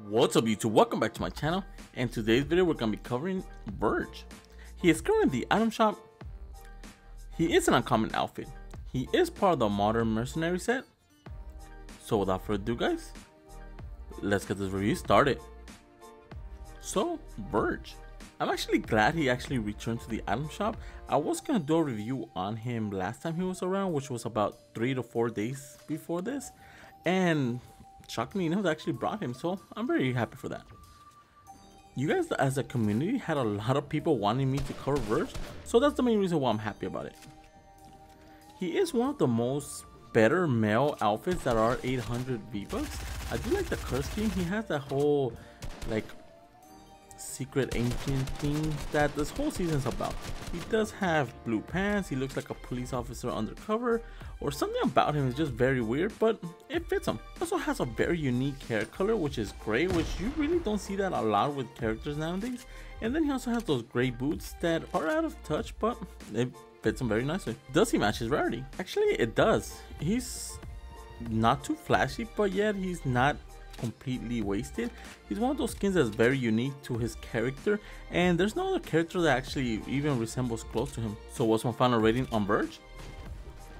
What's up YouTube, welcome back to my channel, and today's video we're going to be covering Verge. He is currently in the item shop. He is an uncommon outfit. He is part of the modern mercenary set. So without further ado guys, let's get this review started. So Verge, I'm actually glad he actually returned to the item shop. I was going to do a review on him last time he was around, which was about 3 to 4 days before this, and shockingly enough, they actually brought him, so I'm very happy for that. You guys as a community had a lot of people wanting me to cover Verge, so that's the main reason why I'm happy about it. He is one of the most better male outfits that are 800 V-Bucks. I do like the color scheme. He has that whole like secret ancient thing that this whole season's about. He does have blue pants. He looks like a police officer undercover, or something about him is just very weird, but it fits him. He also has a very unique hair color, which is gray, which you really don't see that a lot with characters nowadays. And then he also has those gray boots that are out of touch, but it fits him very nicely. Does he match his rarity? Actually, it does. He's not too flashy, but yet he's not completely wasted. He's one of those skins that's very unique to his character, and there's no other character that actually even resembles close to him. So what's my final rating on Birch?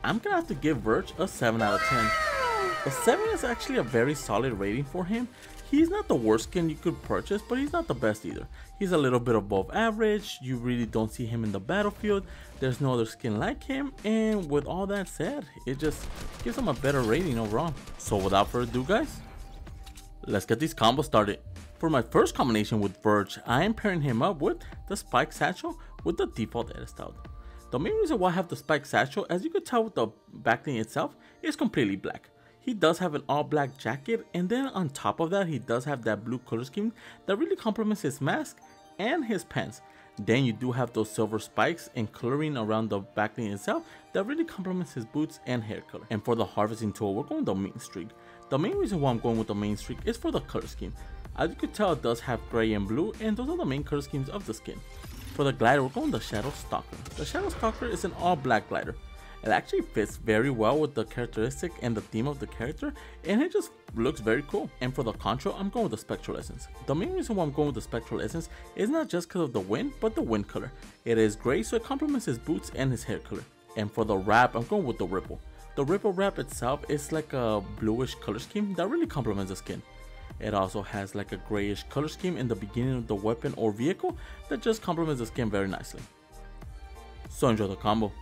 I'm gonna have to give Virg a 7 out of 10. A 7 is actually a very solid rating for him. He's not the worst skin you could purchase, but he's not the best either. He's a little bit above average. You really don't see him in the battlefield. There's no other skin like him, and with all that said, it just gives him a better rating overall. So without further ado guys, let's get these combos started. For my first combination with Verge, I am pairing him up with the Spike Satchel with the default edit style. The main reason why I have the Spike Satchel, as you can tell with the backling itself, is completely black. He does have an all black jacket, and then on top of that he does have that blue color scheme that really complements his mask and his pants. Then you do have those silver spikes and coloring around the backling itself that really complements his boots and hair color. And for the harvesting tool, we're going the main streak. The main reason why I'm going with the main streak is for the color scheme. As you can tell, it does have gray and blue, and those are the main color schemes of the skin. For the glider, we're going the Shadow Stalker. The Shadow Stalker is an all black glider. It actually fits very well with the characteristic and the theme of the character, and it just looks very cool. And for the control, I'm going with the Spectral Essence. The main reason why I'm going with the Spectral Essence is not just because of the wind, but the wind color. It is gray, so it complements his boots and his hair color. And for the wrap, I'm going with the Ripple. The Ripple wrap itself is like a bluish color scheme that really complements the skin. It also has like a grayish color scheme in the beginning of the weapon or vehicle that just complements the skin very nicely. So enjoy the combo.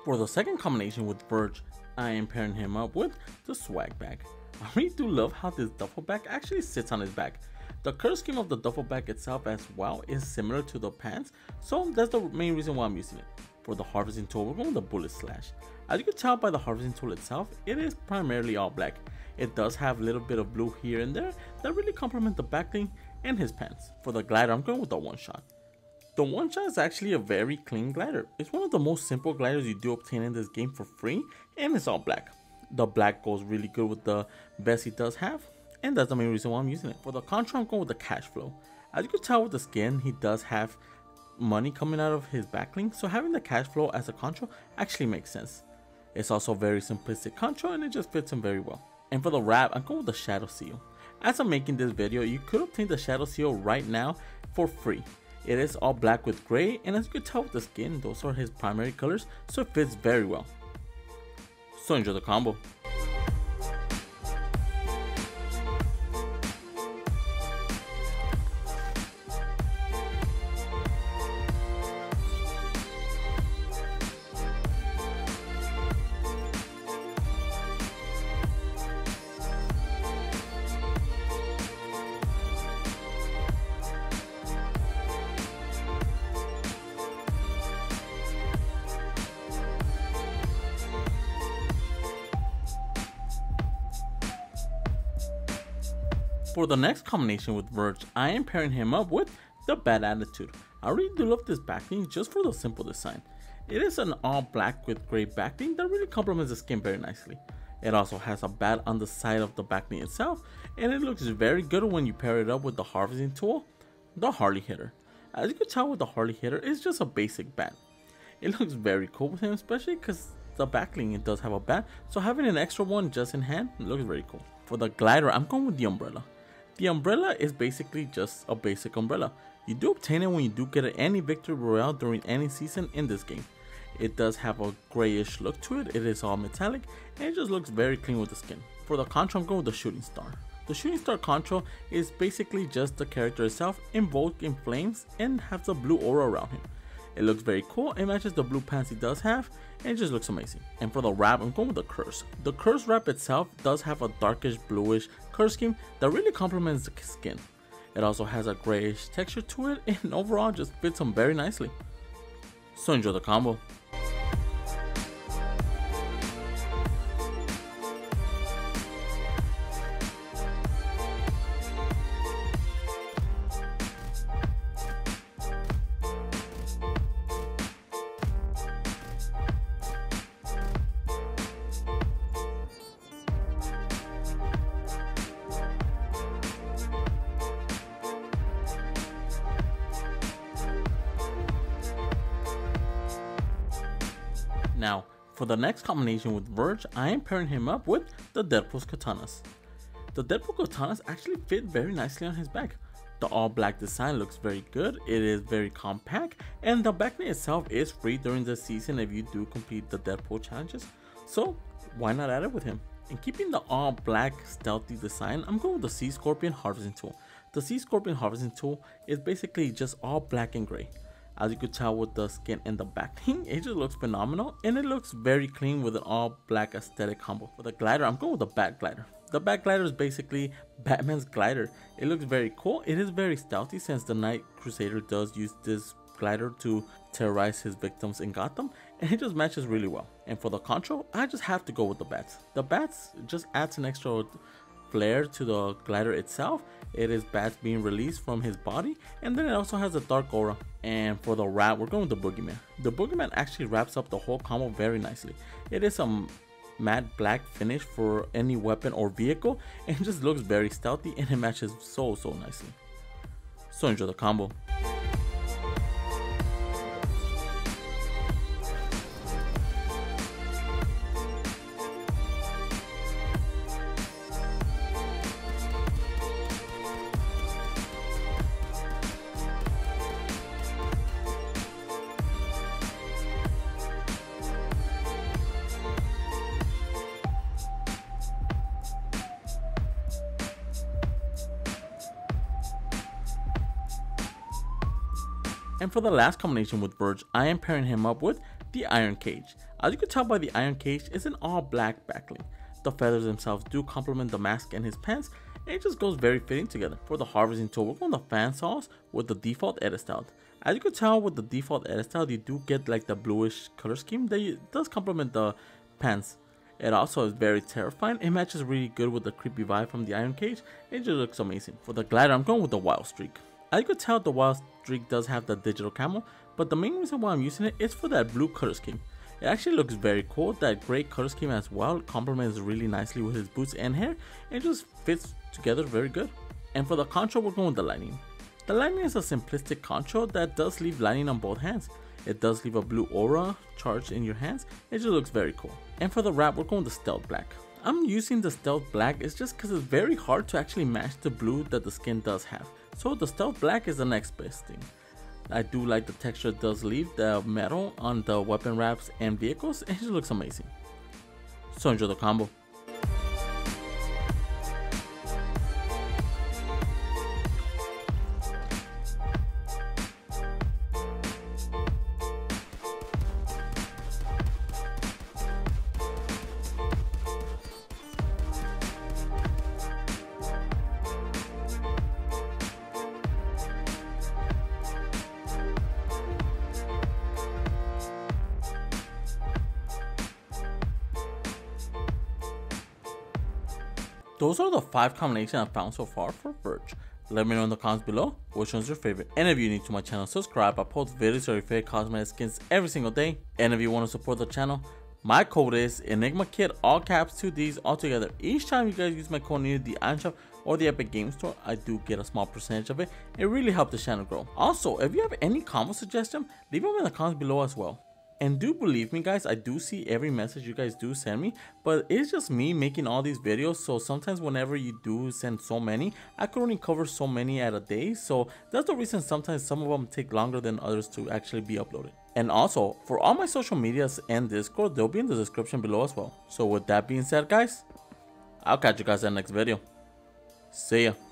For the second combination with Verge, I am pairing him up with the swag bag. I really do love how this duffel bag actually sits on his back. The color scheme of the duffel bag itself as well is similar to the pants, so that's the main reason why I'm using it. For the harvesting tool, we're going with the bullet slash. As you can tell by the harvesting tool itself, it is primarily all black. It does have a little bit of blue here and there that really complement the backling and his pants. For the glider, I'm going with the one shot. The one shot is actually a very clean glider. It's one of the most simple gliders you do obtain in this game for free, and it's all black. The black goes really good with the vest he does have, and that's the main reason why I'm using it. For the contra, I'm going with the cash flow. As you can tell with the skin, he does have money coming out of his backling, so having the cash flow as a contra actually makes sense. It's also a very simplistic contra, and it just fits him very well. And for the wrap, I'm going with the Shadow Seal. As I'm making this video, you could obtain the Shadow Seal right now for free. It is all black with gray, and as you can tell with the skin, those are his primary colors, so it fits very well. So enjoy the combo. For the next combination with Verge, I am pairing him up with the Bad Attitude. I really do love this backbling just for the simple design. It is an all black with gray backbling that really complements the skin very nicely. It also has a bat on the side of the backbling itself, and it looks very good when you pair it up with the harvesting tool, the Harley Hitter. As you can tell with the Harley Hitter, it's just a basic bat. It looks very cool with him, especially because the backbling it does have a bat, so having an extra one just in hand looks very cool. For the glider, I'm going with the umbrella. The umbrella is basically just a basic umbrella. You do obtain it when you do get any victory royale during any season in this game. It does have a grayish look to it, it is all metallic, and it just looks very clean with the skin. For the contra, I'm going with the Shooting Star. The Shooting Star contra is basically just the character itself invoked in flames and has a blue aura around him. It looks very cool, it matches the blue pants he does have, and it just looks amazing. And for the wrap, I'm going with the Curse. The Curse wrap itself does have a darkish bluish curse scheme that really complements the skin. It also has a grayish texture to it, and overall just fits him very nicely. So enjoy the combo. Now, for the next combination with Verge, I am pairing him up with the Deadpool's Katanas. The Deadpool Katanas actually fit very nicely on his back. The all black design looks very good, it is very compact, and the backbling itself is free during the season if you do complete the Deadpool challenges, so why not add it with him? And keeping the all black stealthy design, I'm going with the Sea Scorpion Harvesting Tool. The Sea Scorpion Harvesting Tool is basically just all black and gray. As you could tell with the skin and the backbling, it just looks phenomenal, and it looks very clean with an all black aesthetic combo. For the glider, I'm going with the Bat Glider. The Bat Glider is basically Batman's glider. It looks very cool. It is very stealthy since the Night Crusader does use this glider to terrorize his victims in Gotham, and it just matches really well. And for the control, I just have to go with the bats. The bats just adds an extra flare to the glider itself. It is bats being released from his body, and then it also has a dark aura. And for the wrap, we're going with the Boogeyman. The Boogeyman actually wraps up the whole combo very nicely. It is a matte black finish for any weapon or vehicle, and it just looks very stealthy, and it matches so nicely. So enjoy the combo. And for the last combination with Verge, I am pairing him up with the Iron Cage. As you can tell by the Iron Cage, it's an all black backbling. The feathers themselves do complement the mask and his pants, and it just goes very fitting together. For the harvesting tool, we're going the fan saws with the default edit style. As you can tell with the default edit style, you do get like the bluish color scheme that does complement the pants. It also is very terrifying. It matches really good with the creepy vibe from the Iron Cage. It just looks amazing. For the glider, I'm going with the Wild Streak. As you can tell, the Wild Streak does have the digital camo, but the main reason why I'm using it is for that blue color scheme. It actually looks very cool. That gray color scheme as well complements really nicely with his boots and hair. It just fits together very good. And for the control, we're going with the lightning. The lightning is a simplistic control that does leave lightning on both hands. It does leave a blue aura charged in your hands. It just looks very cool. And for the wrap, we're going with the stealth black. I'm using the stealth black is just because it's very hard to actually match the blue that the skin does have. So the stealth black is the next best thing. I do like the texture it does leave the metal on the weapon wraps and vehicles, and it just looks amazing. So enjoy the combo. those are the 5 combinations I found so far for Birch. Let me know in the comments below which one's your favorite. And if you're new to my channel, subscribe. I post videos of your favorite cosmetic skins every single day. And if you want to support the channel, my code is ENIGMAKIDD, all caps, 2 D's all together. Each time you guys use my code near the item shop or the Epic Game Store, I do get a small percentage of it. It really helps the channel grow. Also, if you have any comment suggestion, leave them in the comments below as well. And do believe me guys, I do see every message you guys do send me, but it's just me making all these videos, so sometimes whenever you do send so many, I could only cover so many at a day, so that's the reason sometimes some of them take longer than others to actually be uploaded. And also, for all my social medias and Discord, they'll be in the description below as well. So with that being said guys, I'll catch you guys in the next video. See ya.